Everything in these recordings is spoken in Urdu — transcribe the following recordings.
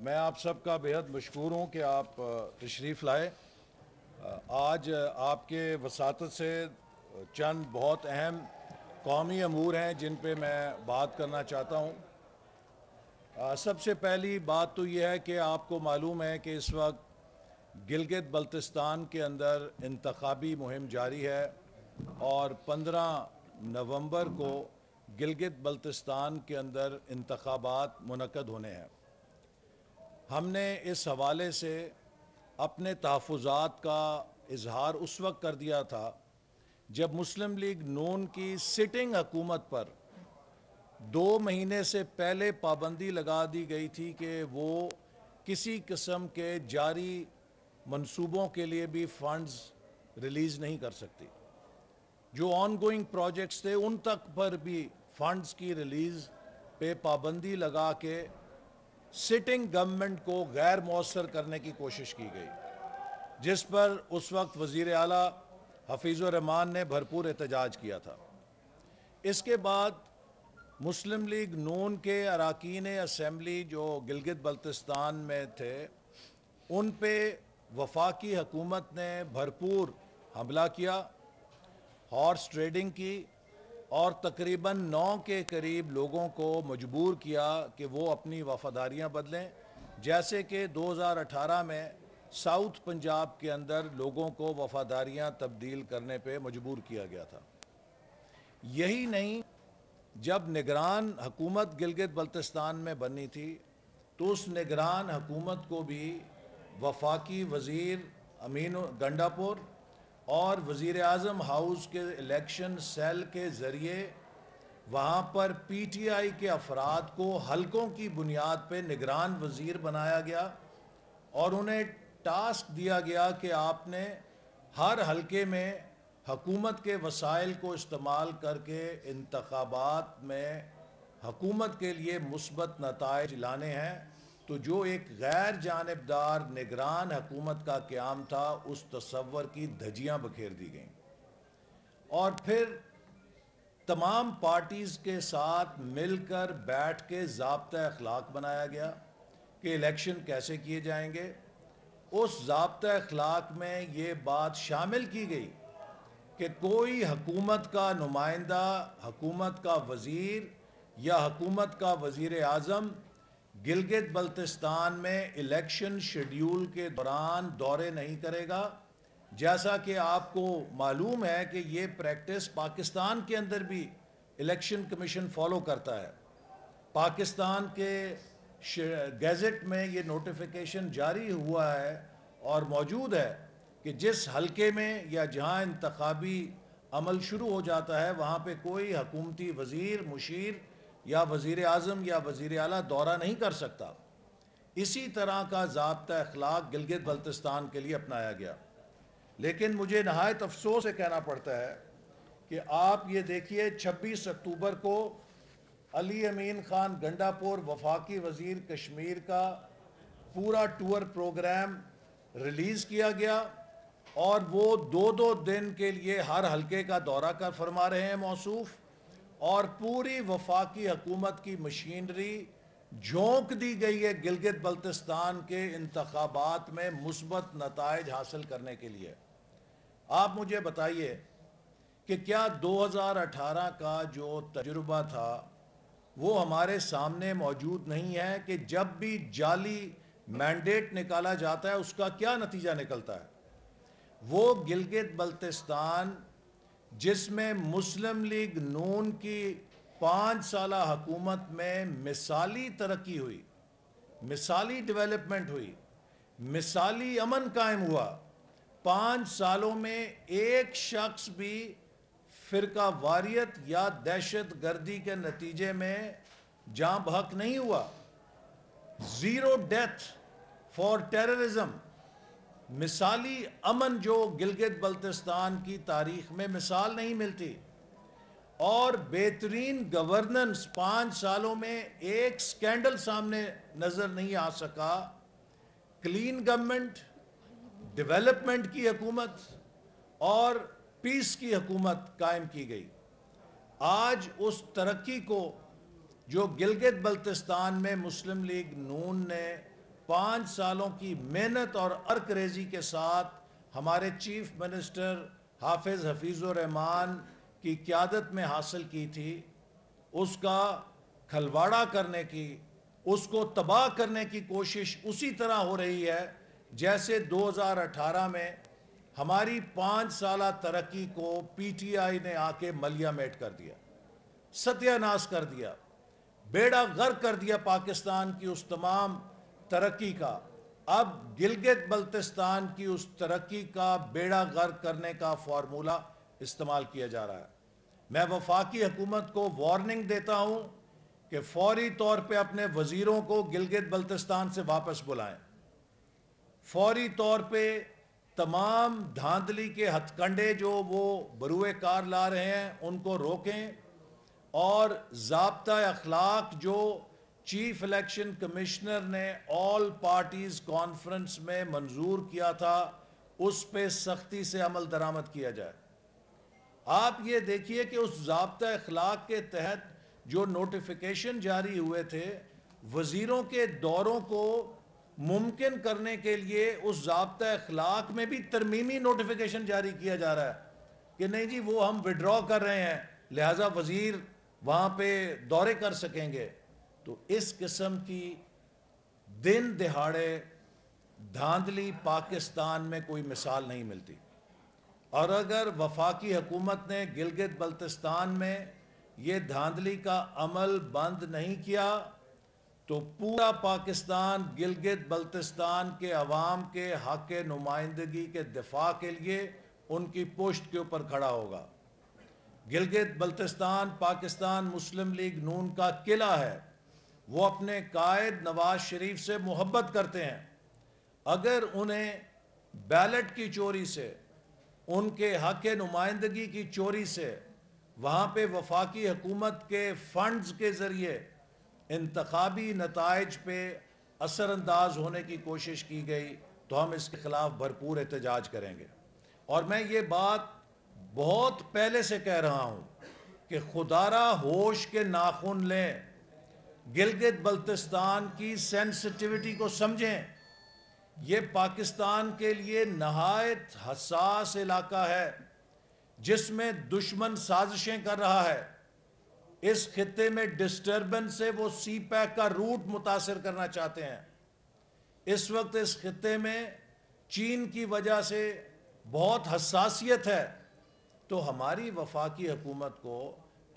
میں آپ سب کا بہت مشکور ہوں کہ آپ تشریف لائے۔ آج آپ کے وساطت سے چند بہت اہم قومی امور ہیں جن پہ میں بات کرنا چاہتا ہوں۔ سب سے پہلی بات تو یہ ہے کہ آپ کو معلوم ہے کہ اس وقت گلگت بلتستان کے اندر انتخابی مہم جاری ہے اور 15 نومبر کو گلگت بلتستان کے اندر انتخابات منعقد ہونے ہیں۔ ہم نے اس حوالے سے اپنے تحفظات کا اظہار اس وقت کر دیا تھا جب مسلم لیگ نون کی سٹنگ حکومت پر 2 مہینے سے پہلے پابندی لگا دی گئی تھی کہ وہ کسی قسم کے جاری منصوبوں کے لیے بھی فنڈز ریلیز نہیں کر سکتی۔ جو آن گوئنگ پروجیکٹس تھے ان تک پر بھی فنڈز کی ریلیز پہ پابندی لگا کے سٹنگ گورنمنٹ کو غیر مؤثر کرنے کی کوشش کی گئی، جس پر اس وقت وزیر اعلیٰ حفیظ الرحمان نے بھرپور احتجاج کیا تھا۔ اس کے بعد مسلم لیگ نون کے اراکین اسمبلی جو گلگت بلتستان میں تھے ان پہ وفاقی حکومت نے بھرپور حملہ کیا، ہارس ٹریڈنگ کی اور تقریباً 9 کے قریب لوگوں کو مجبور کیا کہ وہ اپنی وفاداریاں بدلیں، جیسے کہ 2018 میں ساؤتھ پنجاب کے اندر لوگوں کو وفاداریاں تبدیل کرنے پہ مجبور کیا گیا تھا۔ یہی نہیں، جب نگران حکومت گلگت بلتستان میں بنی تھی تو اس نگران حکومت کو بھی وفاقی وزیر امین گنڈاپور اور وزیر اعظم ہاؤس کے الیکشن سیل کے ذریعے وہاں پر پی ٹی آئی کے افراد کو حلقوں کی بنیاد پہ نگران وزیر بنایا گیا اور انہیں ٹاسک دیا گیا کہ آپ نے ہر حلقے میں حکومت کے وسائل کو استعمال کر کے انتخابات میں حکومت کے لیے مثبت نتائج لانے ہیں۔ تو جو ایک غیر جانبدار نگران حکومت کا قیام تھا اس تصور کی دھجیاں بکھیر دی گئیں، اور پھر تمام پارٹیز کے ساتھ مل کر بیٹھ کے ضابطہ اخلاق بنایا گیا کہ الیکشن کیسے کیے جائیں گے۔ اس ضابطہ اخلاق میں یہ بات شامل کی گئی کہ کوئی حکومت کا نمائندہ، حکومت کا وزیر یا حکومت کا وزیر اعظم گلگت بلتستان میں الیکشن شیڈیول کے دوران دورے نہیں کرے گا، جیسا کہ آپ کو معلوم ہے کہ یہ پریکٹس پاکستان کے اندر بھی الیکشن کمیشن فالو کرتا ہے۔ پاکستان کے گیزٹ میں یہ نوٹیفیکیشن جاری ہوا ہے اور موجود ہے کہ جس حلقے میں یا جہاں انتخابی عمل شروع ہو جاتا ہے وہاں پہ کوئی حکومتی وزیر، مشیر یا وزیر اعظم یا وزیر اعلیٰ دورہ نہیں کر سکتا۔ اسی طرح کا ضابطہ اخلاق گلگت بلتستان کے لیے اپنایا گیا۔ لیکن مجھے نہایت افسوس سے کہنا پڑتا ہے کہ آپ یہ دیکھیے 26 اکتوبر کو علی امین خان گنڈاپور وفاقی وزیر کشمیر کا پورا ٹور پروگرام ریلیز کیا گیا اور وہ 2 دن کے لیے ہر حلقے کا دورہ کر فرما رہے ہیں موصوف، اور پوری وفاقی حکومت کی مشینری جھونک دی گئی ہے گلگت بلتستان کے انتخابات میں مثبت نتائج حاصل کرنے کے لیے۔ آپ مجھے بتائیے کہ کیا 2018 کا جو تجربہ تھا وہ ہمارے سامنے موجود نہیں ہے کہ جب بھی جعلی مینڈیٹ نکالا جاتا ہے اس کا کیا نتیجہ نکلتا ہے؟ وہ گلگت بلتستان جس میں مسلم لیگ نون کی 5 سالہ حکومت میں مثالی ترقی ہوئی، مثالی ڈیولپمنٹ ہوئی، مثالی امن قائم ہوا، 5 سالوں میں ایک شخص بھی فرقہ واریت یا دہشت گردی کے نتیجے میں جاں بحق نہیں ہوا، 0 ڈیتھ فار ٹیررزم، مثالی امن جو گلگت بلتستان کی تاریخ میں مثال نہیں ملتی، اور بہترین گورننس 5 سالوں میں ایک سکینڈل سامنے نظر نہیں آ سکا۔ کلین گورنمنٹ، ڈیولپمنٹ کی حکومت اور پیس کی حکومت قائم کی گئی۔ آج اس ترقی کو جو گلگت بلتستان میں مسلم لیگ نون نے 5 سالوں کی محنت اور ارک ریزی کے ساتھ ہمارے چیف منسٹر حافظ حفیظ الرحمان کی قیادت میں حاصل کی تھی، اس کا کھلواڑا کرنے کی، اس کو تباہ کرنے کی کوشش اسی طرح ہو رہی ہے جیسے 2018 میں ہماری 5 سالہ ترقی کو پی ٹی آئی نے آ کے ملیہ میٹ کر دیا، ستیہ ناش کر دیا، بیڑا غرق کر دیا پاکستان کی اس تمام ترقی کا۔ اب گلگت بلتستان کی اس ترقی کا بیڑا غرق کرنے کا فارمولہ استعمال کیا جا رہا ہے۔ میں وفاقی حکومت کو وارننگ دیتا ہوں کہ فوری طور پہ اپنے وزیروں کو گلگت بلتستان سے واپس بلائیں، فوری طور پہ تمام دھاندلی کے ہتھ کنڈے جو وہ بروئے کار لا رہے ہیں ان کو روکیں، اور ضابطہ اخلاق جو چیف الیکشن کمشنر نے آل پارٹیز کانفرنس میں منظور کیا تھا اس پہ سختی سے عمل درآمد کیا جائے۔ آپ یہ دیکھیے کہ اس ضابطہ اخلاق کے تحت جو نوٹیفیکیشن جاری ہوئے تھے، وزیروں کے دوروں کو ممکن کرنے کے لیے اس ضابطہ اخلاق میں بھی ترمیمی نوٹیفیکیشن جاری کیا جا رہا ہے کہ نہیں جی وہ ہم وڈرا کر رہے ہیں لہٰذا وزیر وہاں پہ دورے کر سکیں گے۔ تو اس قسم کی دن دہاڑے دھاندلی پاکستان میں کوئی مثال نہیں ملتی، اور اگر وفاقی حکومت نے گلگت بلتستان میں یہ دھاندلی کا عمل بند نہیں کیا تو پورا پاکستان گلگت بلتستان کے عوام کے حق نمائندگی کے دفاع کے لیے ان کی پشت کے اوپر کھڑا ہوگا۔ گلگت بلتستان پاکستان مسلم لیگ نون کا قلعہ ہے، وہ اپنے قائد نواز شریف سے محبت کرتے ہیں۔ اگر انہیں بیلٹ کی چوری سے، ان کے حق نمائندگی کی چوری سے، وہاں پہ وفاقی حکومت کے فنڈز کے ذریعے انتخابی نتائج پہ اثر انداز ہونے کی کوشش کی گئی تو ہم اس کے خلاف بھرپور احتجاج کریں گے۔ اور میں یہ بات بہت پہلے سے کہہ رہا ہوں کہ خدا را ہوش کے ناخن لیں، گلگت بلتستان کی سینسٹیوٹی کو سمجھیں۔ یہ پاکستان کے لیے نہایت حساس علاقہ ہے جس میں دشمن سازشیں کر رہا ہے۔ اس خطے میں ڈسٹربنس سے وہ سی پیک کا روٹ متاثر کرنا چاہتے ہیں۔ اس وقت اس خطے میں چین کی وجہ سے بہت حساسیت ہے، تو ہماری وفاقی حکومت کو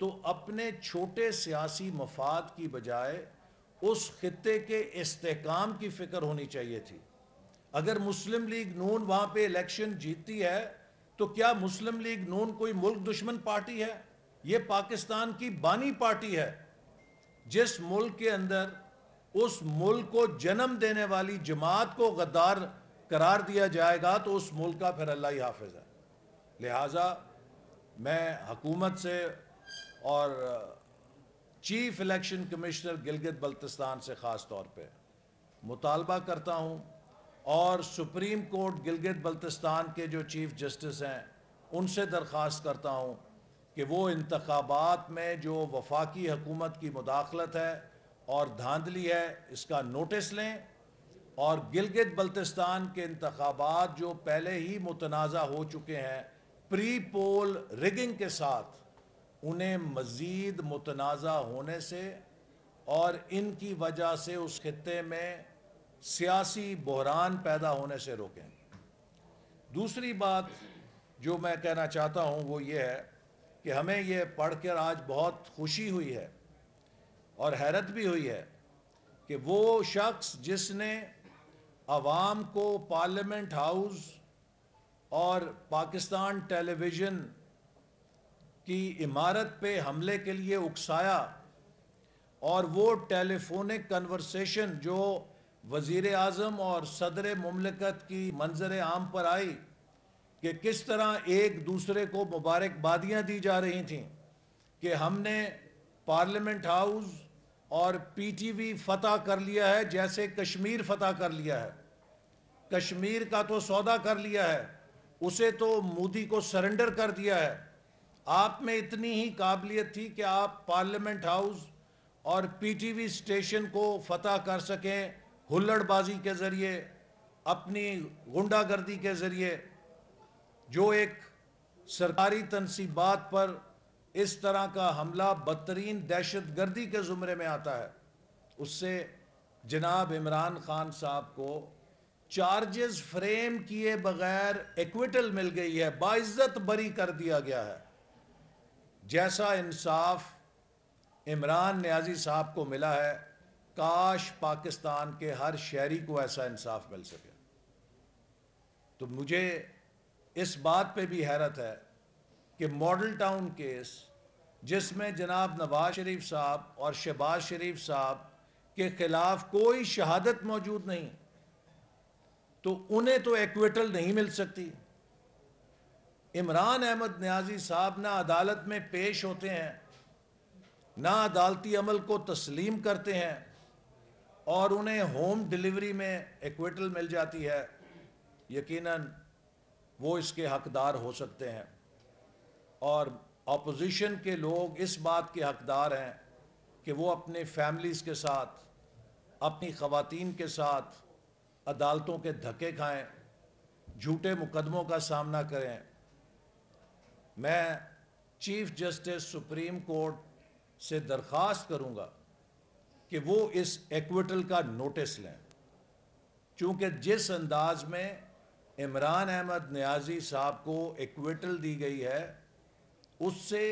تو اپنے چھوٹے سیاسی مفاد کی بجائے اس خطے کے استحکام کی فکر ہونی چاہیے تھی۔ اگر مسلم لیگ نون وہاں پہ الیکشن جیتتی ہے تو کیا مسلم لیگ نون کوئی ملک دشمن پارٹی ہے؟ یہ پاکستان کی بانی پارٹی ہے۔ جس ملک کے اندر اس ملک کو جنم دینے والی جماعت کو غدار قرار دیا جائے گا تو اس ملک کا پھر اللہ ہی حافظ ہے۔ لہٰذا میں حکومت سے اور chief election commissioner Gilgit Baltistan سے خاص طور پہ مطالبہ کرتا ہوں، اور سپریم کورٹ گلگت بلتستان کے جو چیف جسٹس ہیں ان سے درخواست کرتا ہوں کہ وہ انتخابات میں جو وفاقی حکومت کی مداخلت ہے اور دھاندلی ہے اس کا نوٹس لیں، اور گلگت بلتستان کے انتخابات جو پہلے ہی متنازع ہو چکے ہیں پری پول ریگنگ کے ساتھ، انہیں مزید متنازع ہونے سے اور ان کی وجہ سے اس خطے میں سیاسی بحران پیدا ہونے سے روکیں۔ دوسری بات جو میں کہنا چاہتا ہوں وہ یہ ہے کہ ہمیں یہ پڑھ کر آج بہت خوشی ہوئی ہے اور حیرت بھی ہوئی ہے کہ وہ شخص جس نے عوام کو پارلیمنٹ ہاؤس اور پاکستان ٹیلی ویژن کی عمارت پہ حملے کے لیے اکسایا، اور وہ ٹیلی فونک کنورسیشن جو وزیر اعظم اور صدر مملکت کی منظر عام پر آئی کہ کس طرح ایک دوسرے کو مبارکبادیاں دی جا رہی تھیں کہ ہم نے پارلیمنٹ ہاؤس اور پی ٹی وی فتح کر لیا ہے جیسے کشمیر فتح کر لیا ہے، کشمیر کا تو سودا کر لیا ہے، اسے تو مودی کو سرنڈر کر دیا ہے۔ آپ میں اتنی ہی قابلیت تھی کہ آپ پارلیمنٹ ہاؤس اور پی ٹی وی اسٹیشن کو فتح کر سکیں ہلڑ بازی کے ذریعے، اپنی غنڈہ گردی کے ذریعے جو ایک سرکاری تنصیبات پر اس طرح کا حملہ بدترین دہشت گردی کے زمرے میں آتا ہے، اس سے جناب عمران خان صاحب کو چارجز فریم کیے بغیر ایکویٹل مل گئی ہے، باعزت بری کر دیا گیا ہے۔ جیسا انصاف عمران نیازی صاحب کو ملا ہے، کاش پاکستان کے ہر شہری کو ایسا انصاف مل سکے۔ تو مجھے اس بات پہ بھی حیرت ہے کہ ماڈل ٹاؤن کیس، جس میں جناب نواز شریف صاحب اور شہباز شریف صاحب کے خلاف کوئی شہادت موجود نہیں، تو انہیں تو ایکویٹل نہیں مل سکتی۔ عمران احمد نیازی صاحب نہ عدالت میں پیش ہوتے ہیں، نہ عدالتی عمل کو تسلیم کرتے ہیں، اور انہیں ہوم ڈیلیوری میں ایکویٹل مل جاتی ہے۔ یقیناً وہ اس کے حقدار ہو سکتے ہیں، اور اپوزیشن کے لوگ اس بات کے حقدار ہیں کہ وہ اپنے فیملیز کے ساتھ، اپنی خواتین کے ساتھ عدالتوں کے دھکے کھائیں، جھوٹے مقدموں کا سامنا کریں۔ میں چیف جسٹس سپریم کورٹ سے درخواست کروں گا کہ وہ اس ایکویٹل کا نوٹس لیں، چونکہ جس انداز میں عمران احمد نیازی صاحب کو ایکویٹل دی گئی ہے، اس سے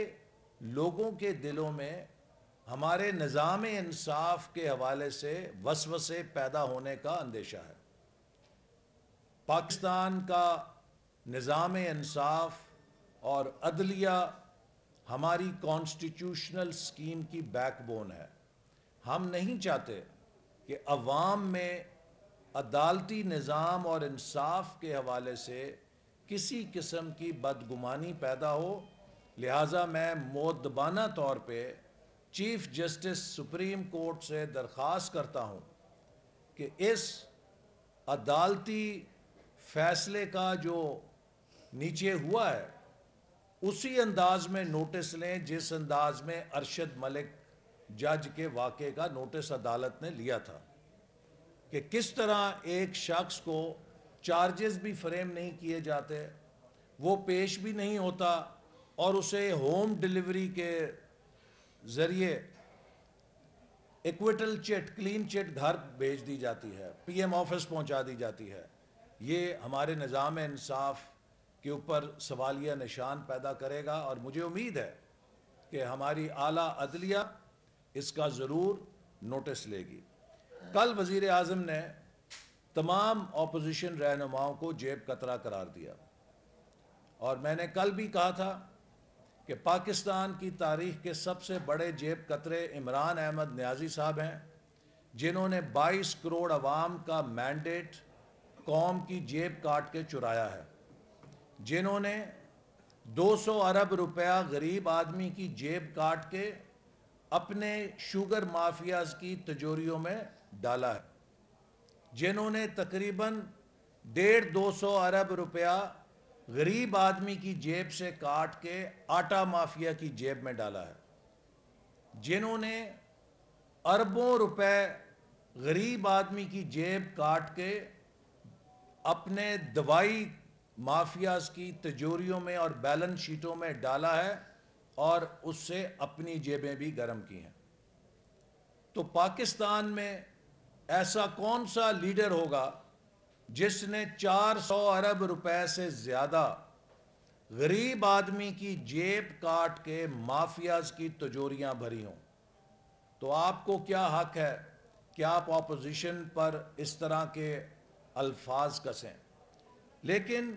لوگوں کے دلوں میں ہمارے نظام انصاف کے حوالے سے وسوسے پیدا ہونے کا اندیشہ ہے۔ پاکستان کا نظام انصاف اور عدلیہ ہماری کانسٹیٹیوشنل سکیم کی بیک بون ہے۔ ہم نہیں چاہتے کہ عوام میں عدالتی نظام اور انصاف کے حوالے سے کسی قسم کی بدگمانی پیدا ہو، لہٰذا میں مؤدبانہ طور پہ چیف جسٹس سپریم کورٹ سے درخواست کرتا ہوں کہ اس عدالتی فیصلے کا جو نیچے ہوا ہے اسی انداز میں نوٹس لیں جس انداز میں ارشد ملک جج کے واقعے کا نوٹس عدالت نے لیا تھا، کہ کس طرح ایک شخص کو چارجز بھی فریم نہیں کیے جاتے، وہ پیش بھی نہیں ہوتا، اور اسے ہوم ڈیلیوری کے ذریعے ایکویٹل چٹ، کلین چٹ گھر بھیج دی جاتی ہے، پی ایم آفس پہنچا دی جاتی ہے۔ یہ ہمارے نظام انصاف کے اوپر سوالیہ نشان پیدا کرے گا، اور مجھے امید ہے کہ ہماری اعلیٰ عدلیہ اس کا ضرور نوٹس لے گی۔ کل وزیر اعظم نے تمام اپوزیشن رہنماؤں کو جیب کترا قرار دیا، اور میں نے کل بھی کہا تھا کہ پاکستان کی تاریخ کے سب سے بڑے جیب کترے عمران احمد نیازی صاحب ہیں، جنہوں نے 22 کروڑ عوام کا مینڈیٹ قوم کی جیب کاٹ کے چرایا ہے، جنہوں نے 200 ارب روپیہ غریب آدمی کی جیب کاٹ کے اپنے شوگر مافیاز کی تجوریوں میں ڈالا ہے، جنہوں نے تقریباً 150-200 ارب روپیہ غریب آدمی کی جیب سے کاٹ کے آٹا مافیا کی جیب میں ڈالا ہے، جنہوں نے اربوں روپے غریب آدمی کی جیب کاٹ کے اپنے دوائی مافیاز کی تجوریوں میں اور بیلنس شیٹوں میں ڈالا ہے، اور اس سے اپنی جیبیں بھی گرم کی ہیں۔ تو پاکستان میں ایسا کون سا لیڈر ہوگا جس نے 400 ارب روپے سے زیادہ غریب آدمی کی جیب کاٹ کے مافیاز کی تجوریاں بھری ہوں؟ تو آپ کو کیا حق ہے کہ آپ اپوزیشن پر اس طرح کے الفاظ کسیں؟ لیکن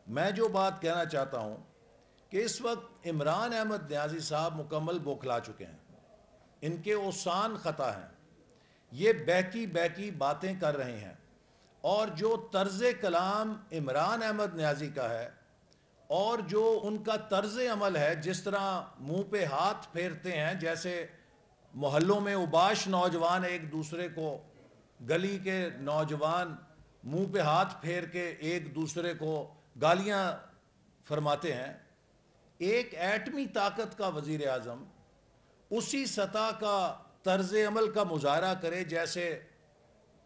میں جو بات کہنا چاہتا ہوں کہ اس وقت عمران احمد نیازی صاحب مکمل بوکھلا چکے ہیں، ان کے اوسان خطا ہیں، یہ بہکی باتیں کر رہے ہیں، اور جو طرز کلام عمران احمد نیازی کا ہے اور جو ان کا طرز عمل ہے، جس طرح منہ پہ ہاتھ پھیرتے ہیں، جیسے محلوں میں اوباش نوجوان ایک دوسرے کو، گلی کے نوجوان منہ پہ ہاتھ پھیر کے ایک دوسرے کو گالیاں فرماتے ہیں، ایک ایٹمی طاقت کا وزیر اعظم اسی سطح کا طرز عمل کا مظاہرہ کرے جیسے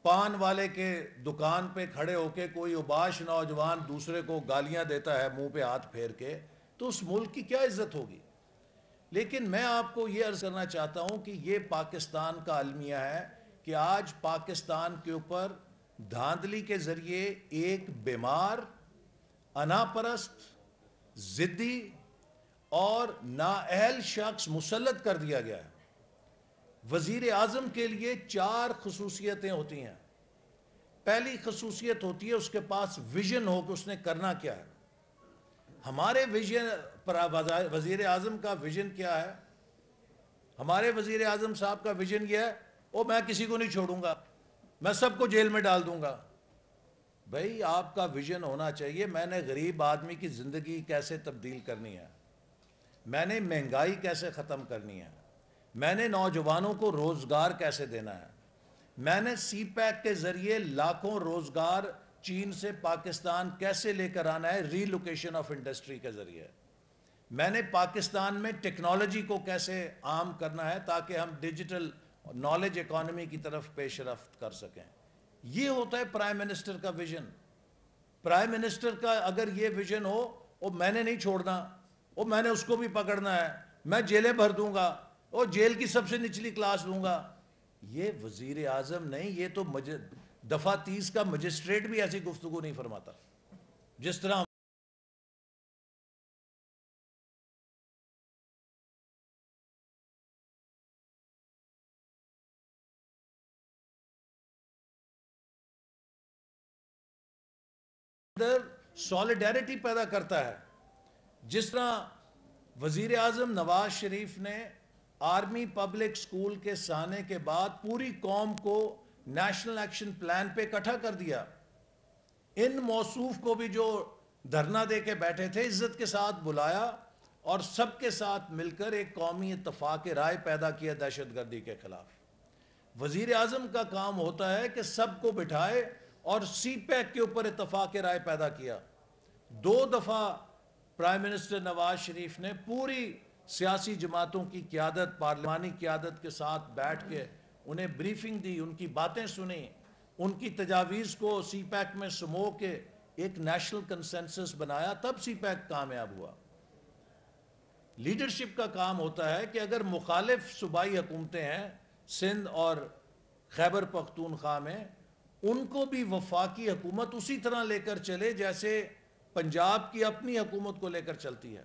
پان والے کے دکان پہ کھڑے ہو کے کوئی اوباش نوجوان دوسرے کو گالیاں دیتا ہے منہ پہ ہاتھ پھیر کے، تو اس ملک کی کیا عزت ہوگی؟ لیکن میں آپ کو یہ عرض کرنا چاہتا ہوں کہ یہ پاکستان کا المیہ ہے کہ آج پاکستان کے اوپر دھاندلی کے ذریعے ایک بیمار، انا پرست، ضدی اور نااہل شخص مسلط کر دیا گیا ہے۔ وزیر اعظم کے لیے 4 خصوصیتیں ہوتی ہیں۔ پہلی خصوصیت ہوتی ہے اس کے پاس ویژن ہو کہ اس نے کرنا کیا ہے۔ ہمارے وزیر اعظم کا ویژن کیا ہے؟ ہمارے وزیر اعظم صاحب کا ویژن یہ ہے، میں کسی کو نہیں چھوڑوں گا، میں سب کو جیل میں ڈال دوں گا۔ بھئی آپ کا ویژن ہونا چاہیے، میں نے غریب آدمی کی زندگی کیسے تبدیل کرنی ہے، میں نے مہنگائی کیسے ختم کرنی ہے، میں نے نوجوانوں کو روزگار کیسے دینا ہے، میں نے سی پیک کے ذریعے لاکھوں روزگار چین سے پاکستان کیسے لے کر آنا ہے ری لوکیشن آف انڈسٹری کے ذریعے، میں نے پاکستان میں ٹیکنالوجی کو کیسے عام کرنا ہے تاکہ ہم ڈیجیٹل نالج اکانومی کی طرف پیش رفت کر سکیں۔ یہ ہوتا ہے پرائم منسٹر کا ویژن۔ پرائم منسٹر کا اگر یہ ویژن ہو، میں نے نہیں چھوڑنا، میں نے اس کو بھی پکڑنا ہے، میں جیلیں بھر دوں گا، جیل کی سب سے نچلی کلاس دوں گا، یہ وزیر اعظم نہیں، یہ تو دفعہ 30 کا مجسٹریٹ بھی ایسی گفتگو نہیں فرماتا۔ جس طرح اندر سولیڈیرٹی پیدا کرتا ہے، جس طرح وزیر اعظم نواز شریف نے آرمی پبلک سکول کے سانے کے بعد پوری قوم کو نیشنل ایکشن پلان پہ اکٹھا کر دیا۔ ان موصوف کو بھی جو دھرنا دے کے بیٹھے تھے عزت کے ساتھ بلایا اور سب کے ساتھ مل کر ایک قومی اتفاق رائے پیدا کیا دہشت گردی کے خلاف۔ وزیر اعظم کا کام ہوتا ہے کہ سب کو بٹھائے اور سی پیک کے اوپر اتفاق رائے پیدا کیا۔ 2 دفعہ پرائم منسٹر نواز شریف نے پوری سیاسی جماعتوں کی قیادت، پارلیمانی قیادت کے ساتھ بیٹھ کے انہیں بریفنگ دی، ان کی باتیں سنی، ان کی تجاویز کو سی پیک میں سمو کے ایک نیشنل کنسنسس بنایا، تب سی پیک کامیاب ہوا۔ لیڈرشپ کا کام ہوتا ہے کہ اگر مخالف صوبائی حکومتیں ہیں سندھ اور خیبر پختونخوا میں، ان کو بھی وفاقی حکومت اسی طرح لے کر چلے جیسے پنجاب کی اپنی حکومت کو لے کر چلتی ہے۔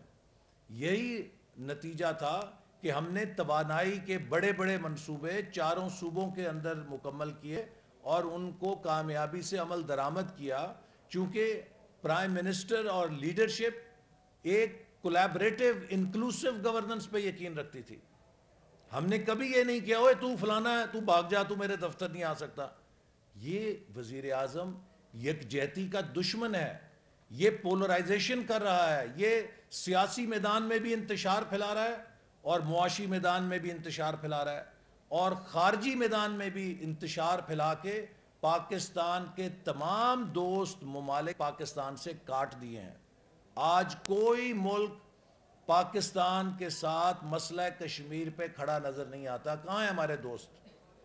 یہی نتیجہ تھا کہ ہم نے توانائی کے بڑے بڑے منصوبے 4 صوبوں کے اندر مکمل کیے اور ان کو کامیابی سے عمل درآمد کیا، چونکہ پرائم منسٹر اور لیڈرشپ ایک کولیبریٹو انکلوسیو گورننس پہ یقین رکھتی تھی۔ ہم نے کبھی یہ نہیں کیا تو فلانا ہے، تو بھاگ جا، تو میرے دفتر نہیں آ سکتا۔ یہ وزیر اعظم یکجہتی کا دشمن ہے، یہ پولرائزیشن کر رہا ہے، یہ سیاسی میدان میں بھی انتشار پھیلا رہا ہے اور معاشی میدان میں بھی انتشار پھیلا رہا ہے اور خارجی میدان میں بھی انتشار پھیلا کے پاکستان کے تمام دوست ممالک پاکستان سے کاٹ دیے ہیں۔ آج کوئی ملک پاکستان کے ساتھ مسئلہ کشمیر پہ کھڑا نظر نہیں آتا۔ کہاں ہیں ہمارے دوست؟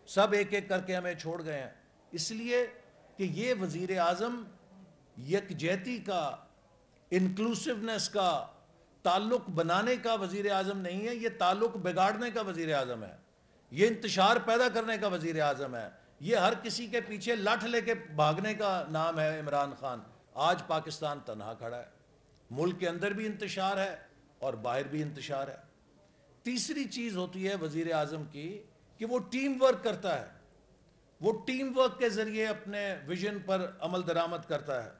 سب ایک ایک کر کے ہمیں چھوڑ گئے ہیں، اس لیے کہ یہ وزیر اعظم یکجہتی کا، انکلوسیونیس کا، تعلق بنانے کا وزیر اعظم نہیں ہے، یہ تعلق بگاڑنے کا وزیر اعظم ہے، یہ انتشار پیدا کرنے کا وزیر اعظم ہے، یہ ہر کسی کے پیچھے لاٹھ لے کے بھاگنے کا نام ہے عمران خان۔ آج پاکستان تنہا کھڑا ہے، ملک کے اندر بھی انتشار ہے اور باہر بھی انتشار ہے۔ تیسری چیز ہوتی ہے وزیر اعظم کی کہ وہ ٹیم ورک کرتا ہے، وہ ٹیم ورک کے ذریعے اپنے ویژن پر عمل درآمد کرتا ہے۔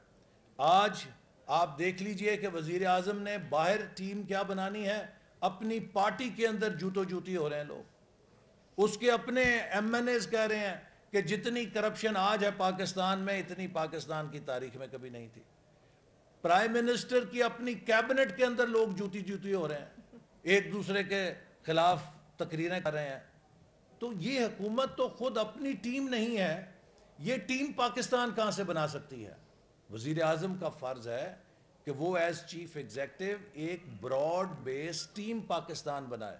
آج آپ دیکھ لیجئے کہ وزیر اعظم نے باہر ٹیم کیا بنانی ہے، اپنی پارٹی کے اندر جوتو جوتی ہو رہے ہیں لوگ، اس کے اپنے ایم این ایز کہہ رہے ہیں کہ جتنی کرپشن آج ہے پاکستان میں اتنی پاکستان کی تاریخ میں کبھی نہیں تھی۔ پرائم منسٹر کی اپنی کیبنٹ کے اندر لوگ جوتی جوتی ہو رہے ہیں، ایک دوسرے کے خلاف تقریریں کر رہے ہیں۔ تو یہ حکومت تو خود اپنی ٹیم نہیں ہے، یہ ٹیم پاکستان کہاں سے بنا سکتی ہے؟ وزیر اعظم کا فرض ہے کہ وہ ایز چیف ایگزیکٹو ایک براڈ بیس ٹیم پاکستان بنائے،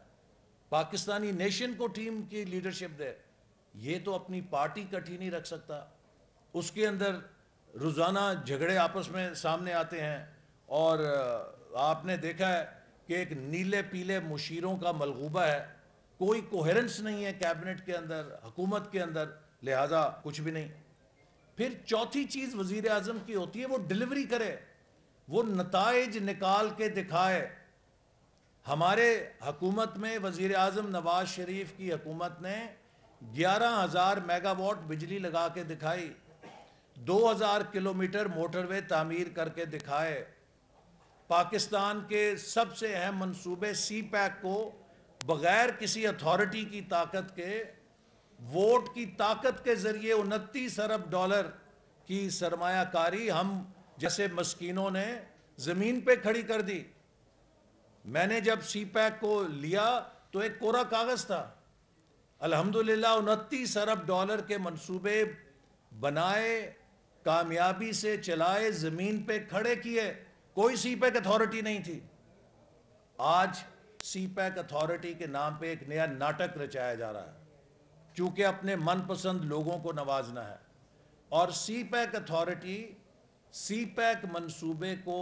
پاکستانی نیشن کو ٹیم کی لیڈرشپ دے، یہ تو اپنی پارٹی کٹھی نہیں رکھ سکتا، اس کے اندر روزانہ جھگڑے آپس میں سامنے آتے ہیں، اور آپ نے دیکھا ہے کہ ایک نیلے پیلے مشیروں کا ملغوبہ ہے، کوئی کوہرنس نہیں ہے کیبنٹ کے اندر، حکومت کے اندر، لہٰذا کچھ بھی نہیں۔ پھر چوتھی چیز وزیر اعظم کی ہوتی ہے وہ ڈیلیوری کرے، وہ نتائج نکال کے دکھائے۔ ہمارے حکومت میں وزیر اعظم نواز شریف کی حکومت نے 11,000 میگا واٹ بجلی لگا کے دکھائی، 2,000 کلومیٹر موٹر وے تعمیر کر کے دکھائے، پاکستان کے سب سے اہم منصوبے سی پیک کو بغیر کسی اتھارٹی کی طاقت کے، ووٹ کی طاقت کے ذریعے 29 ارب ڈالر کی سرمایہ کاری ہم جیسے مسکینوں نے زمین پہ کھڑی کر دی۔ میں نے جب سی پیک کو لیا تو ایک کورا کاغذ تھا، الحمدللہ 29 ارب ڈالر کے منصوبے بنائے، کامیابی سے چلائے، زمین پہ کھڑے کیے، کوئی سی پیک اتھارٹی نہیں تھی۔ آج سی پیک اتھارٹی کے نام پہ ایک نیا ناٹک رچایا جا رہا ہے، چونکہ اپنے من پسند لوگوں کو نوازنا ہے، اور سی پیک اتھارٹی سی پیک منصوبے کو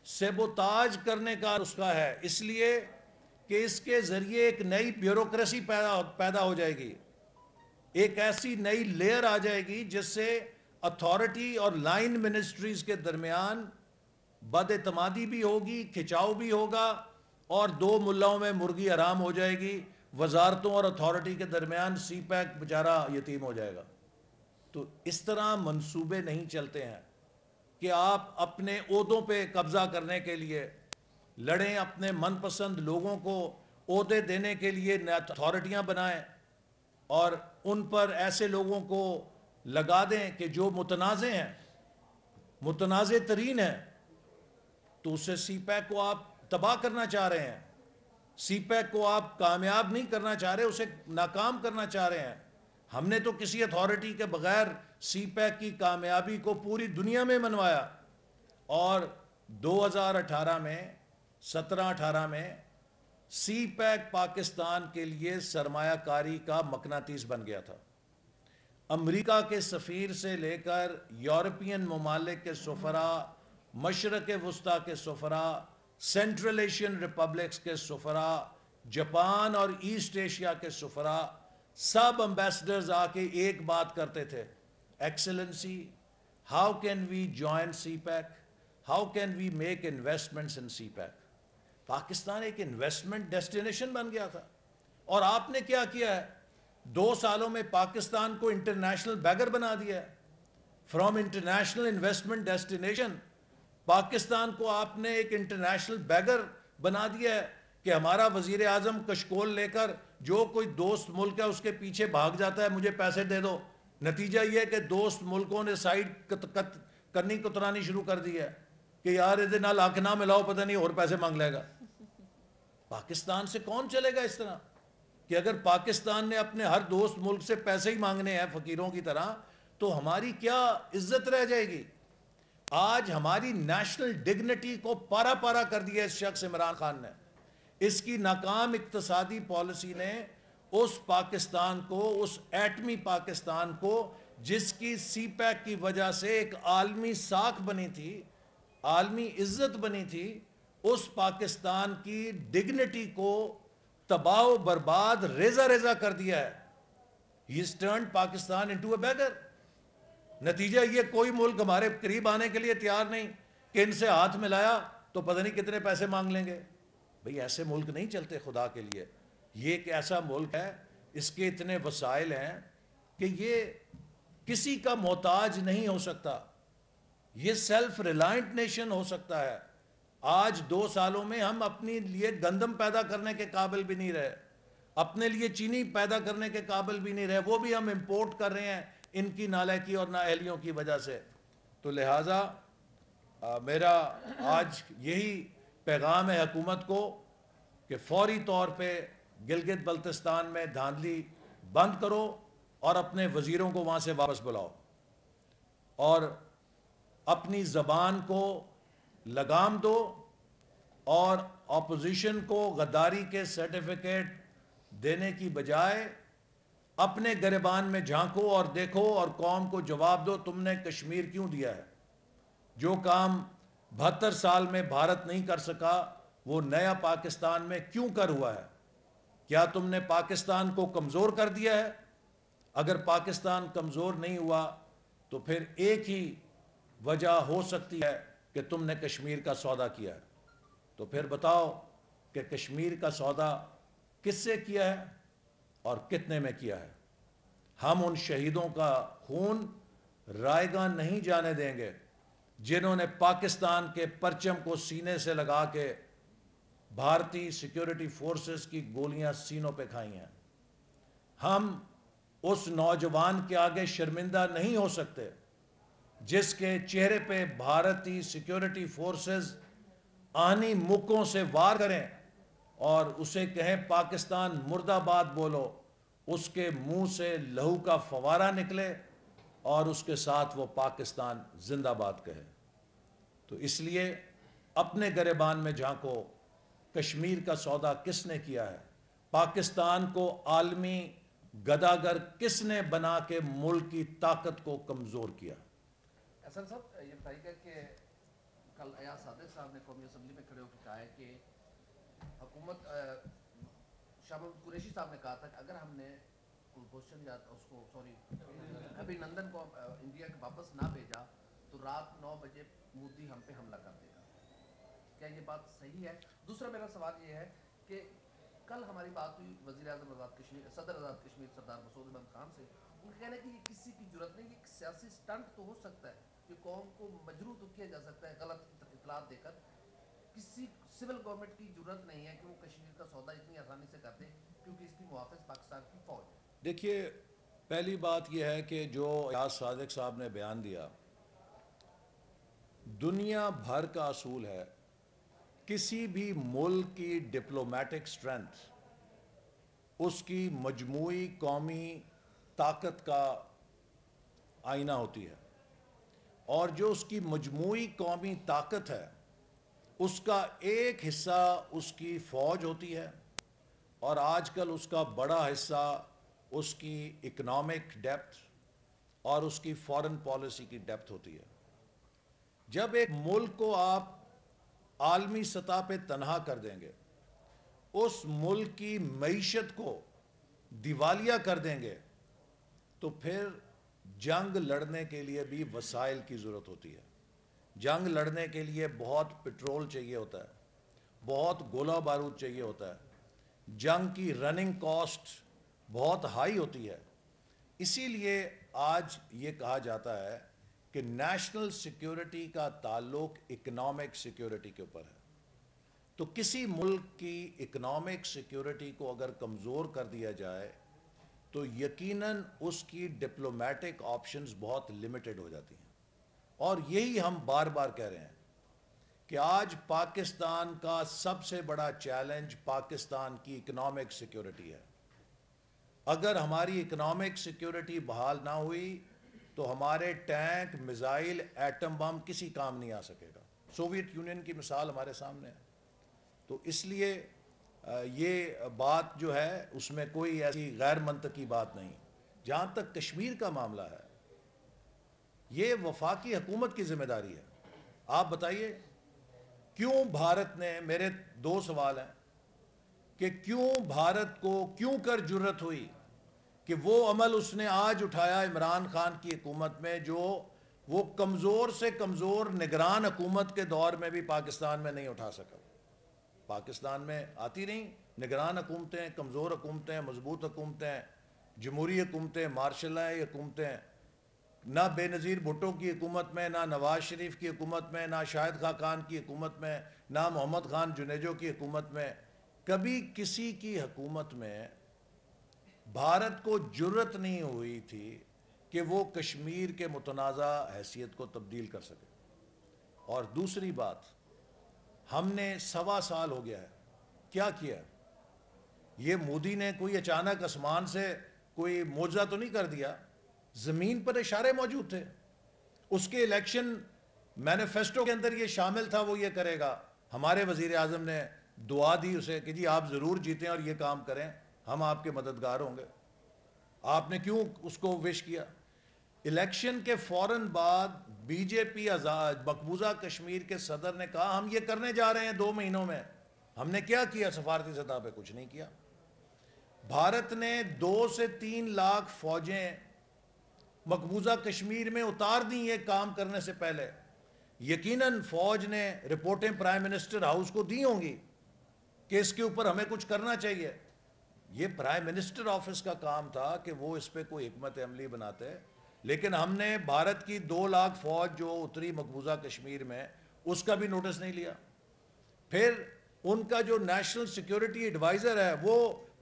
سیبوتاج کرنے کا اس کا ہے، اس لیے کہ اس کے ذریعے ایک نئی بیوروکریسی پیدا ہو جائے گی، ایک ایسی نئی لیئر آ جائے گی جس سے اتھارٹی اور لائن منسٹریز کے درمیان بد اعتمادی بھی ہوگی، کھچاؤ بھی ہوگا، اور دو ملاؤں میں مرغی حرام ہو جائے گی، وزارتوں اور اتھارٹی کے درمیان سی پیک بیچارہ یتیم ہو جائے گا۔ تو اس طرح منصوبے نہیں چلتے ہیں کہ آپ اپنے عہدوں پہ قبضہ کرنے کے لیے لڑیں، اپنے من پسند لوگوں کو عہدے دینے کے لیے اتھارٹیاں بنائیں اور ان پر ایسے لوگوں کو لگا دیں کہ جو متنازع ہیں، متنازع ترین ہیں، تو اسے سی پیک کو آپ تباہ کرنا چاہ رہے ہیں، سی پیک کو آپ کامیاب نہیں کرنا چاہ رہے، اسے ناکام کرنا چاہ رہے ہیں۔ ہم نے تو کسی اتھارٹی کے بغیر سی پیک کی کامیابی کو پوری دنیا میں منوایا، اور 2018 میں 17-18 میں سی پیک پاکستان کے لیے سرمایہ کاری کا مقناطیس بن گیا تھا۔ امریکہ کے سفیر سے لے کر یورپین ممالک کے سفراء، مشرق وسطیٰ کے سفراء، سینٹرل ایشین ریپبلکس کے سفراء، جاپان اور ایسٹ ایشیا کے سفراء، سب امبیسڈرز آ کے ایک بات کرتے تھے، excellency, how can we join CPEC, how can we make investments in CPEC. Pakistan ایک انویسٹمنٹ ڈیسٹینیشن بن گیا تھا، اور آپ نے کیا کیا ہے؟ 2 سالوں میں پاکستان کو انٹرنیشنل بیگر بنا دیا ہے۔ From international investment destination, Pakistan کو آپ نے ایک انٹرنیشنل بیگر بنا دیا ہے کہ ہمارا وزیر اعظم کشکول لے کر جو کوئی دوست ملک ہے اس کے پیچھے بھاگ جاتا ہے، مجھے پیسے دے دو۔ نتیجہ یہ ہے کہ دوست ملکوں نے سائڈ کرنی کترانی شروع کر دی ہے کہ یار ادھر نال آنکھ نہ ملاؤ، پتہ نہیں اور پیسے مانگ لے گا۔ پاکستان سے کون چلے گا اس طرح کہ اگر پاکستان نے اپنے ہر دوست ملک سے پیسے ہی مانگنے ہیں فقیروں کی طرح، تو ہماری کیا عزت رہ جائے گی؟ آج ہماری نیشنل ڈگنیٹی کو پارا پارا کر دیا اس شخص عمران خان نے۔ اس کی ناکام اقتصادی پالیسی نے اس پاکستان کو، اس ایٹمی پاکستان کو، جس کی سی پیک کی وجہ سے ایک عالمی ساکھ بنی تھی، عالمی عزت بنی تھی، اس پاکستان کی ڈگنیٹی کو تباہ و برباد، ریزہ ریزہ کر دیا ہے۔ He has turned Pakistan into a beggar۔ نتیجہ یہ کوئی ملک ہمارے قریب آنے کے لیے تیار نہیں کہ ان سے ہاتھ ملایا تو پتہ نہیں کتنے پیسے مانگ لیں گے۔ بھئی ایسے ملک نہیں چلتے خدا کے لیے۔ یہ ایک ایسا ملک ہے، اس کے اتنے وسائل ہیں کہ یہ کسی کا محتاج نہیں ہو سکتا، یہ سیلف ریلائنٹ نیشن ہو سکتا ہے۔ آج 2 سالوں میں ہم اپنے لیے گندم پیدا کرنے کے قابل بھی نہیں رہے، اپنے لیے چینی پیدا کرنے کے قابل بھی نہیں رہے، وہ بھی ہم امپورٹ کر رہے ہیں ان کی نالائکی اور نااہلیوں کی وجہ سے۔ تو لہٰذا میرا آج یہی پیغام ہے حکومت کو کہ فوری طور پہ گلگت بلتستان میں دھاندلی بند کرو اور اپنے وزیروں کو وہاں سے واپس بلاؤ، اور اپنی زبان کو لگام دو، اور اپوزیشن کو غداری کے سرٹیفکیٹ دینے کی بجائے اپنے گریبان میں جھانکو اور دیکھو اور قوم کو جواب دو تم نے کشمیر کیوں دیا ہے. جو کام 72 سال میں بھارت نہیں کر سکا وہ نیا پاکستان میں کیوں کر ہوا ہے؟ کیا تم نے پاکستان کو کمزور کر دیا ہے؟ اگر پاکستان کمزور نہیں ہوا تو پھر ایک ہی وجہ ہو سکتی ہے کہ تم نے کشمیر کا سودا کیا ہے. تو پھر بتاؤ کہ کشمیر کا سودا کس سے کیا ہے اور کتنے میں کیا ہے؟ ہم ان شہیدوں کا خون رائے گاں نہیں جانے دیں گے جنہوں نے پاکستان کے پرچم کو سینے سے لگا کے بھارتی سیکیورٹی فورسز کی گولیاں سینوں پہ کھائی ہیں. ہم اس نوجوان کے آگے شرمندہ نہیں ہو سکتے جس کے چہرے پہ بھارتی سیکیورٹی فورسز آہنی مکوں سے وار کریں اور اسے کہیں پاکستان مرد آباد بولو. اس کے منہ سے لہو کا فوارہ نکلے اور اس کے ساتھ وہ پاکستان زندہ باد کہے. تو اس لیے اپنے گریبان میں جھانکو کشمیر کا سودا کس نے کیا ہے؟ پاکستان کو عالمی گداگر کس نے بنا کے ملک کی طاقت کو کمزور کیا؟ احسان صاحب یہ بتائیے گا کہ کل ایاز صادق صاحب نے قومی اسمبلی میں کھڑے ہو کے کہا ہے کہ حکومت شاہ محمود قریشی صاحب نے کہا تھا کہ اگر ہم نے کلبھوشن یا اس کو ابھینندن کو انڈیا کے واپس نہ بھیجا تو رات 9 بجے مودی ہم پہ حملہ کر دے گا. کیا یہ بات صحیح ہے؟ دوسرا میرا سوال یہ ہے کہ کل ہماری بات ہوئی وزیر اعظم آزاد کشمیر صدر آزاد کشمیر سردار مسعود احمد خان سے. ان کا کہنا ہے کہ یہ کسی کی جرت نہیں, یہ ایک سیاسی سٹنٹ تو ہو سکتا ہے کہ قوم کو مجروح تو کیا جا سکتا ہے غلط اطلاعات دے کر. کسی سول گورنمنٹ کی جرت نہیں ہے کہ وہ کشمیر کا سودا اتنی آسانی سے کر دے کیونکہ اس کی محافظ پاکستان کی فوج ہے. دیکھیے پہلی بات یہ ہے کہ جو ایاز صادق صاحب نے بیان دیا دنیا بھر کا اصول ہے کسی بھی ملک کی ڈپلومیٹک سٹرینتھ اس کی مجموعی قومی طاقت کا آئینہ ہوتی ہے, اور جو اس کی مجموعی قومی طاقت ہے اس کا ایک حصہ اس کی فوج ہوتی ہے, اور آج کل اس کا بڑا حصہ اس کی اکنامک ڈیپتھ اور اس کی فارن پالیسی کی ڈیپتھ ہوتی ہے. جب ایک ملک کو آپ عالمی سطح پہ تنہا کر دیں گے, اس ملک کی معیشت کو دیوالیہ کر دیں گے, تو پھر جنگ لڑنے کے لیے بھی وسائل کی ضرورت ہوتی ہے. جنگ لڑنے کے لیے بہت پٹرول چاہیے ہوتا ہے, بہت گولہ بارود چاہیے ہوتا ہے, جنگ کی رننگ کاسٹ بہت ہائی ہوتی ہے. اسی لیے آج یہ کہا جاتا ہے کہ نیشنل سیکیورٹی کا تعلق اکنامک سیکیورٹی کے اوپر ہے. تو کسی ملک کی اکنامک سیکیورٹی کو اگر کمزور کر دیا جائے تو یقیناً اس کی ڈپلومیٹک آپشنز بہت لمیٹڈ ہو جاتی ہیں. اور یہی ہم بار بار کہہ رہے ہیں کہ آج پاکستان کا سب سے بڑا چیلنج پاکستان کی اکنامک سیکیورٹی ہے. اگر ہماری اکنامک سیکیورٹی بحال نہ ہوئی تو ہمارے ٹینک, میزائل, ایٹم بم کسی کام نہیں آ سکے گا. سوویت یونین کی مثال ہمارے سامنے ہے. تو اس لیے یہ بات جو ہے اس میں کوئی ایسی غیر منطقی بات نہیں. جہاں تک کشمیر کا معاملہ ہے یہ وفاقی حکومت کی ذمہ داری ہے. آپ بتائیے کیوں بھارت نے, میرے 2 سوال ہیں کہ کیوں بھارت کو کیوں کر جرت ہوئی کہ وہ عمل اس نے آج اٹھایا عمران خان کی حکومت میں جو وہ کمزور سے کمزور نگران حکومت کے دور میں بھی پاکستان میں نہیں اٹھا سکا. پاکستان میں آتی نہیں نگران حکومتیں, کمزور حکومتیں, مضبوط حکومتیں, جمہوری حکومتیں, مارشل لاء حکومتیں. نہ بے نظیر بھٹو کی حکومت میں, نہ نواز شریف کی حکومت میں, نہ شاہد خاقان کی حکومت میں, نہ محمد خان جنیجو کی حکومت میں. کبھی کسی کی حکومت میں بھارت کو جرت نہیں ہوئی تھی کہ وہ کشمیر کے متنازع حیثیت کو تبدیل کر سکے. اور دوسری بات, ہم نے 1.25 سال ہو گیا ہے, کیا کیا ہے؟ یہ مودی نے کوئی اچانک آسمان سے کوئی معجزہ تو نہیں کر دیا, زمین پر اشارے موجود تھے. اس کے الیکشن مینیفیسٹو کے اندر یہ شامل تھا, وہ یہ کرے گا. ہمارے وزیر اعظم نے دعا دی اسے کہ جی آپ ضرور جیتیں اور یہ کام کریں, ہم آپ کے مددگار ہوں گے. آپ نے کیوں اس کو وش کیا؟ الیکشن کے فوراً بعد بی جے پی مقبوضہ کشمیر کے صدر نے کہا ہم یہ کرنے جا رہے ہیں 2 مہینوں میں. ہم نے کیا کیا؟ سفارتی سطح پہ کچھ نہیں کیا. بھارت نے 2 سے 3 لاکھ فوجیں مقبوضہ کشمیر میں اتار دیں یہ کام کرنے سے پہلے. یقیناً فوج نے رپورٹیں پرائم منسٹر ہاؤس کو دی ہوں گی کہ اس کے اوپر ہمیں کچھ کرنا چاہیے. یہ پرائم منسٹر آفس کا کام تھا کہ وہ اس پہ کوئی حکمت عملی بناتے. لیکن ہم نے بھارت کی 2 لاکھ فوج جو اتری مقبوضہ کشمیر میں اس کا بھی نوٹس نہیں لیا. پھر ان کا جو نیشنل سیکیورٹی ایڈوائزر ہے وہ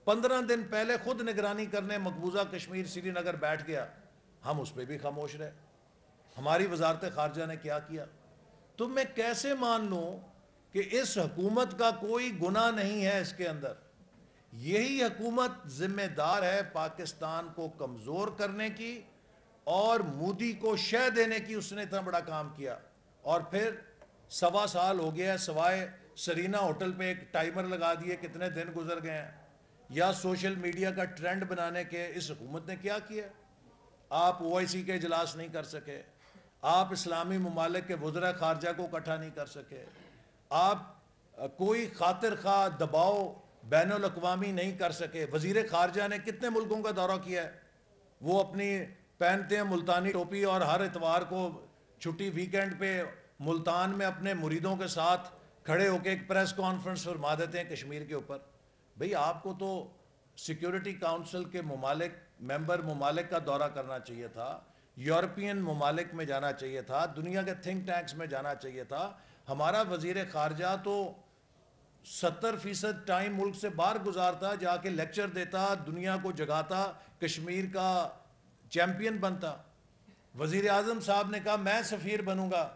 15 دن پہلے خود نگرانی کرنے مقبوضہ کشمیر سری نگر بیٹھ گیا. ہم اس پہ بھی خاموش رہے. ہماری وزارت خارجہ نے کیا کیا؟ تو میں کیسے مان لوں کہ اس حکومت کا کوئی گناہ نہیں ہے اس کے اندر؟ یہی حکومت ذمہ دار ہے پاکستان کو کمزور کرنے کی اور مودی کو شہ دینے کی. اس نے اتنا بڑا کام کیا اور پھر 1.25 سال ہو گیا ہے سوائے سرینا ہوٹل پہ ایک ٹائمر لگا دیے کتنے دن گزر گئے ہیں یا سوشل میڈیا کا ٹرینڈ بنانے کے اس حکومت نے کیا کیا؟ آپ OIC کے اجلاس نہیں کر سکے, آپ اسلامی ممالک کے وزراء خارجہ کو اکٹھا نہیں کر سکے, آپ کوئی خاطر خواہ دباؤ بین الاقوامی نہیں کر سکے. وزیر خارجہ نے کتنے ملکوں کا دورہ کیا ہے؟ وہ اپنی پہنتے ہیں ملتانی ٹوپی اور ہر اتوار کو چھٹی ویکینڈ پہ ملتان میں اپنے مریدوں کے ساتھ کھڑے ہو کے ایک پریس کانفرنس فرما دیتے ہیں کشمیر کے اوپر. بھئی آپ کو تو سیکیورٹی کاؤنسل کے ممبر ممالک کا دورہ کرنا چاہیے تھا, یورپین ممالک میں جانا چاہیے تھا, دنیا کے تھنک ٹینکس میں جانا چاہیے تھا. ہمارا وزیر خارجہ تو 70% ٹائم ملک سے باہر گزارتا, جا کے لیکچر دیتا, دنیا کو جگاتا, کشمیر کا چیمپئن بنتا. وزیر اعظم صاحب نے کہا میں سفیر بنوں گا.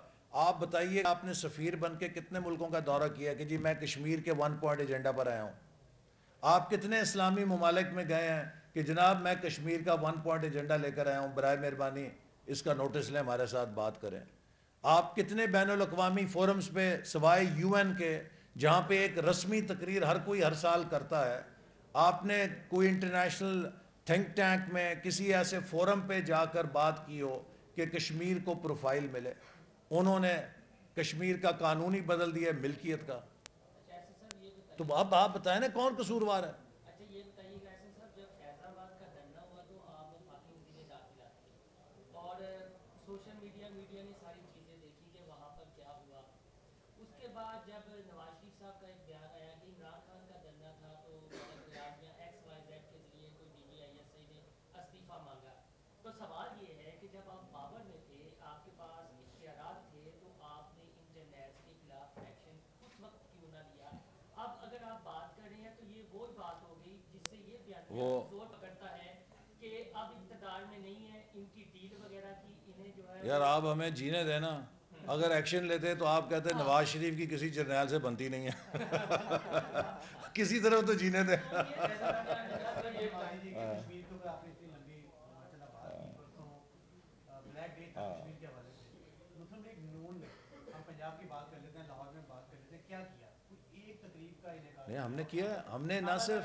آپ بتائیے آپ نے سفیر بن کے کتنے ملکوں کا دورہ کیا کہ جی میں کشمیر کے 1 پوائنٹ ایجنڈا پر آیا ہوں؟ آپ کتنے اسلامی ممالک میں گئے ہیں کہ جناب میں کشمیر کا 1 پوائنٹ ایجنڈا لے کر آیا ہوں, برائے مہربانی اس کا نوٹس لیں, ہمارے ساتھ بات کریں. آپ کتنے بین الاقوامی فورمز پہ سوائے UN کے جہاں پہ ایک رسمی تقریر ہر کوئی ہر سال کرتا ہے, آپ نے کوئی انٹرنیشنل تھنک ٹینک میں کسی ایسے فورم پہ جا کر بات کی ہو کہ کشمیر کو پروفائل ملے؟ انہوں نے کشمیر کا قانون ہی بدل دیا ملکیت کا. تو اب آپ بتائیں نا کون قصوروار ہے؟ اچھا یہ بتائیے گا احسن صاحب, جب فیض آباد کا دھرنا ہوا تو آپ پاکی وزیر داخلہ تھے اور سوشل میڈیا نے ساری چیزیں دیکھی کہ وہاں پر کیا ہوا. اس کے بعد جب نواز شریف صاحب کا ایک بیان آیا کہ عمران خان کا دھرنا تھا تو XYZ کے ذریعے کوئی DGISI نے استعفیٰ مانگا. تو سوال یہ ہے کہ جب آپ پاور میں تھے, آپ کے پاس اختیارات تھے, تو آپ نے ان جرنیلز کے خلاف ایکشن اس وقت کیوں نہ لیا؟ اب اگر آپ بات کر رہے ہیں تو یہ وہ بات ہو گئی جس سے یہ بیان زور پکڑتا ہے کہ اب اقتدار میں نہیں ہے, ان کی ڈیل وغیرہ کی انہیں جو ہے. یار آپ ہمیں جینے دینا, اگر ایکشن لیتے تو آپ کہتے ہیں نواز شریف کی کسی جرنیل سے بنتی نہیں ہے. کسی طرح تو جینے دیں. ہم نے کیا, ہم نے نہ صرف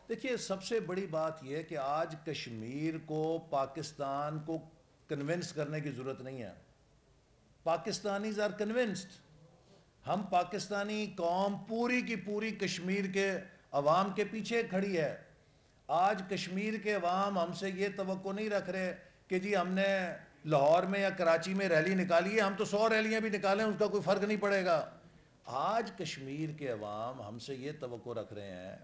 دیکھیے سب سے بڑی بات یہ ہے کہ آج کشمیر کو پاکستان کو کنونس کرنے کی ضرورت نہیں ہے. Pakistanis are convinced. ہم پاکستانی قوم پوری کی پوری کشمیر کے عوام کے پیچھے کھڑی ہے. آج کشمیر کے عوام ہم سے یہ توقع نہیں رکھ رہے کہ جی ہم نے لاہور میں یا کراچی میں ریلی نکالی ہے, ہم تو 100 ریلیاں بھی نکالیں اس کا کوئی فرق نہیں پڑے گا. آج کشمیر کے عوام ہم سے یہ توقع رکھ رہے ہیں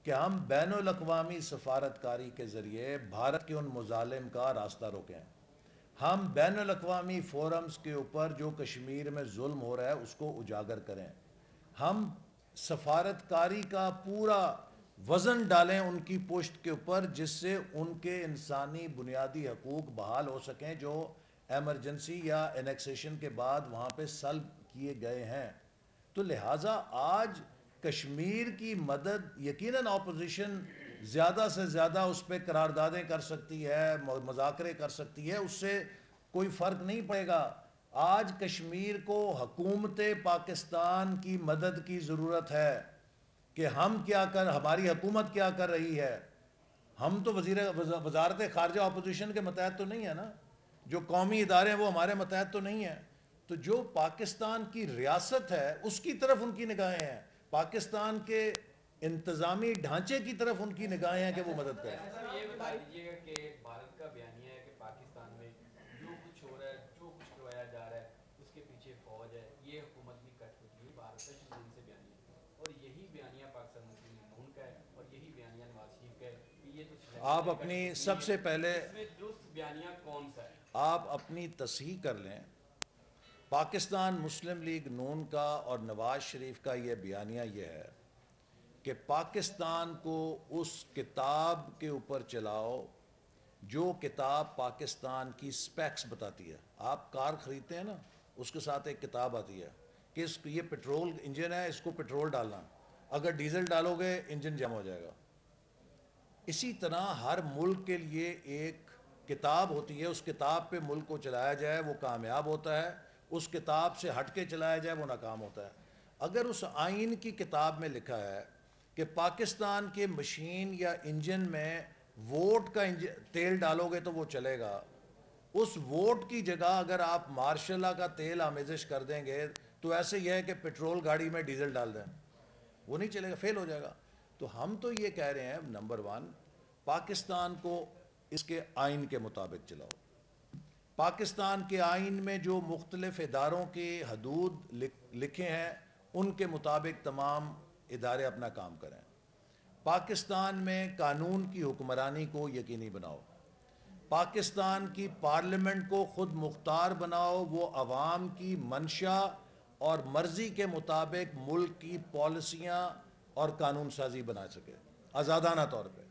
کہ ہم بین الاقوامی سفارتکاری کے ذریعے بھارت کے ان مظالم کا راستہ روکیں. ہم بین الاقوامی فورمز کے اوپر جو کشمیر میں ظلم ہو رہا ہے اس کو اجاگر کریں. ہم سفارتکاری کا پورا وزن ڈالیں ان کی پشت کے اوپر, جس سے ان کے انسانی بنیادی حقوق بحال ہو سکیں جو ایمرجنسی یا انیکسیشن کے بعد وہاں پہ سلب کیے گئے ہیں. تو لہٰذا آج کشمیر کی مدد یقیناً اپوزیشن زیادہ سے زیادہ اس پہ قراردادیں کر سکتی ہے, مذاکرے کر سکتی ہے, اس سے کوئی فرق نہیں پڑے گا. آج کشمیر کو حکومت پاکستان کی مدد کی ضرورت ہے کہ ہماری حکومت کیا کر رہی ہے. ہم تو وزارت خارجہ اپوزیشن کے متحد تو نہیں ہے نا, جو قومی ادارے ہیں وہ ہمارے متحد تو نہیں ہیں. تو جو پاکستان کی ریاست ہے اس کی طرف ان کی نگاہیں ہیں, پاکستان کے انتظامی ڈھانچے کی طرف ان کی نگاہیں ہیں کہ وہ مدد کریں. یہ بتا دیجیے گا کہ بھارت کا بیانیہ ہے کہ پاکستان میں جو کچھ ہو رہا ہے, جو کچھ کروایا جا رہا ہے, اس کے پیچھے فوج ہے, یہ حکومت بھی کٹ ہوتی ہے. بھارت کا شروع سے بیانیہ ہے, اور یہی بیانیہ پاکستان مسلم لیگ کا ہے, اور یہی بیانیہ نواز شریف کا ہے کہ یہ تو آپ اپنی سب سے پہلے اس میں درست بیانیہ کون سا ہے؟ آپ اپنی تصحیح کر لیں. پاکستان مسلم لیگ نون کا اور نواز شریف کا یہ بیانیہ یہ ہے کہ پاکستان کو اس کتاب کے اوپر چلاؤ جو کتاب پاکستان کی سپیکس بتاتی ہے. آپ کار خریدتے ہیں نا, اس کے ساتھ ایک کتاب آتی ہے کہ یہ پیٹرول انجن ہے, اس کو پیٹرول ڈالنا, اگر ڈیزل ڈالو گے انجن جم ہو جائے گا. اسی طرح ہر ملک کے لیے ایک کتاب ہوتی ہے, اس کتاب پہ ملک کو چلایا جائے وہ کامیاب ہوتا ہے, اس کتاب سے ہٹ کے چلایا جائے وہ ناکام ہوتا ہے. اگر اس آئین کی کتاب میں لکھا ہے کہ پاکستان کے مشین یا انجن میں ووٹ کا تیل ڈالو گے تو وہ چلے گا, اس ووٹ کی جگہ اگر آپ مارشلہ کا تیل آمیزش کر دیں گے تو ایسے یہ ہے کہ پیٹرول گاڑی میں ڈیزل ڈال دیں, وہ نہیں چلے گا, فیل ہو جائے گا. تو ہم تو یہ کہہ رہے ہیں نمبر 1 پاکستان کو اس کے آئین کے مطابق چلاؤ. پاکستان کے آئین میں جو مختلف اداروں کے حدود لکھے ہیں ان کے مطابق تمام ادارے اپنا کام کریں. پاکستان میں قانون کی حکمرانی کو یقینی بناؤ. پاکستان کی پارلیمنٹ کو خود مختار بناؤ, وہ عوام کی منشا اور مرضی کے مطابق ملک کی پالیسیاں اور قانون سازی بنا سکے آزادانہ طور پہ.